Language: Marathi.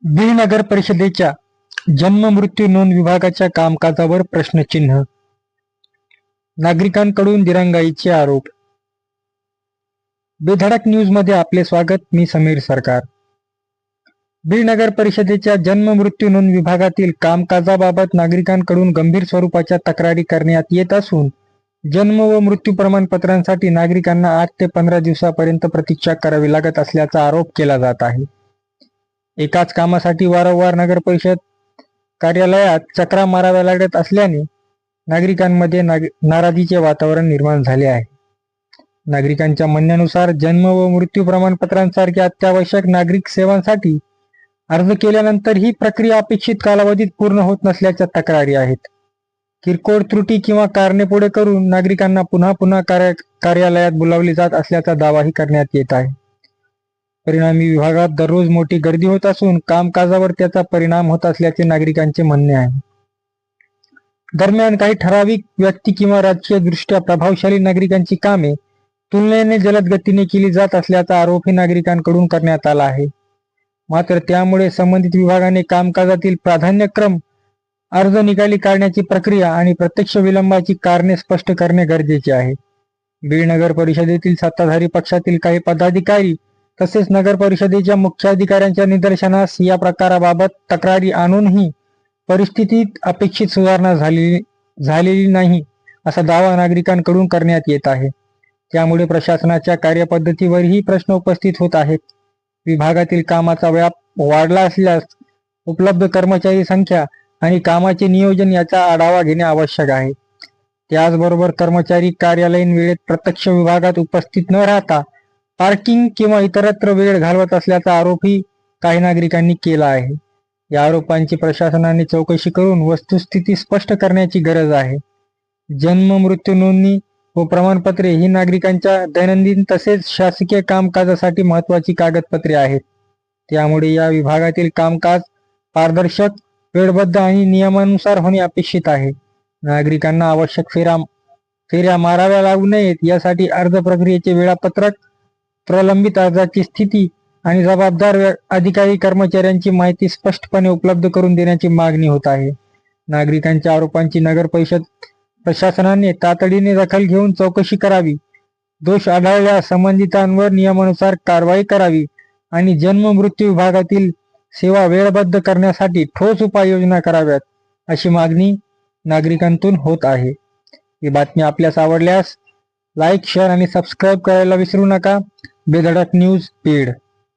बीड नगर परिषदेच्या जन्म मृत्यू नोंद विभागाच्या कामकाजावर प्रश्नचिन्ह. नागरिकांकडून दिरंगाईचे आरोप. बेधडक न्यूज मध्ये आपले स्वागत. मी समीर सरकार. बीड नगर परिषदेच्या जन्म मृत्यू नोंद विभागातील कामकाजाबाबत नागरिकांकडून गंभीर स्वरूपाच्या तक्रारी करण्यात येत असून जन्म व मृत्यू प्रमाणपत्रांसाठी नागरिकांना 8 ते 15 दिवसापर्यंत प्रतीक्षा करावी लागत असल्याचा आरोप केला जात आहे. एकाच कामासाठी वारंवार नगर परिषद कार्यालयात चक्रा माराव्या लागत असल्याने नागरिकांमध्ये नाराजीचे वातावरण निर्माण झाले आहे. नागरिकांच्या म्हणण्यानुसार जन्म व मृत्यू प्रमाणपत्रांसारख्या अत्यावश्यक नागरिक सेवांसाठी अर्ज केल्यानंतर ही प्रक्रिया अपेक्षित कालावधीत पूर्ण होत नसल्याच्या तक्रारी आहेत. किरकोळ त्रुटी किंवा कारणे पुढे करून नागरिकांना पुन्हा पुन्हा कार्यालयात बोलावले जात असल्याचा दावाही करण्यात येत आहे. परिणामी विभागात दररोज मोठी गर्दी होत असून कामकाजावर त्याचा परिणाम होत असल्याचे नागरिकांचे म्हणणे आहे. दरम्यान काही ठराविक व्यक्ती किंवा राजकीय दृष्ट्या प्रभावशाली नागरिकांची कामे तुलनेने जलद गतीने केली जात असल्याचा आरोपही नागरिकांकडून करण्यात आला आहे. मात्र त्यामुळे संबंधित विभागाने कामकाजातील प्राधान्यक्रम, अर्ज निकाली काढण्याची प्रक्रिया आणि प्रत्यक्ष विलंबाची कारणे स्पष्ट करणे गरजेचे आहे. बीड नगर परिषदेतील सत्ताधारी पक्षातील काही पदाधिकारी तसेच नगर परिषदेच्या मुख्याधिकाऱ्यांच्या निदर्शनास या प्रकाराबाबत तक्रारी आणूनही परिस्थितीत अपेक्षित सुधारणा झालेली नाही असा दावा नागरिकांकडून करण्यात येत आहे. त्यामुळे प्रशासनाच्या कार्यपद्धतीवरही प्रश्न उपस्थित होत आहेत. विभागातील कामाचा व्याप वाढला असल्यास उपलब्ध कर्मचारी संख्या आणि कामाचे नियोजन याचा आढावा घेणे आवश्यक आहे. त्याचबरोबर कर्मचारी कार्यालयीन वेळेत प्रत्यक्ष विभागात उपस्थित न राहता पार्किंग किंवा इतरत्र वेळ घालवत असल्याचा आरोपही काही नागरिकांनी केला आहे. या आरोपांची प्रशासनाने चौकशी करून वस्तुस्थिती स्पष्ट करण्याची गरज आहे. जन्म मृत्यू नोंदणी व प्रमाणपत्रे ही नागरिकांच्या दैनंदिन तसेच शासकीय कामकाजासाठी महत्वाची कागदपत्रे आहेत. त्यामुळे या विभागातील कामकाज पारदर्शक, वेळबद्ध आणि नियमानुसार होणे अपेक्षित आहे. नागरिकांना आवश्यक फेऱ्या माराव्या लागू नयेत यासाठी अर्ज प्रक्रियेचे वेळापत्रक, प्रलंबित अर्जाची स्थिती आणि जबाबदार अधिकारी कर्मचाऱ्यांची माहिती स्पष्टपणे उपलब्ध करून देण्याची मागणी होत आहे. नागरिकांच्या आरोपांची नगर परिषद प्रशासनाने तातडीने दखल घेऊन चौकशी करावी. दोष आढळल्यास संबंधितांवर नियमानुसार कारवाई करावी आणि जन्म मृत्यू विभागातील सेवा वेळबद्ध करण्यासाठी ठोस उपाययोजना कराव्यात अशी मागणी नागरिकांतून होत आहे. ही बातमी आपल्यास आवडल्यास लाईक, शेअर आणि सबस्क्राईब करायला विसरू नका. बेधडक न्यूज बीड.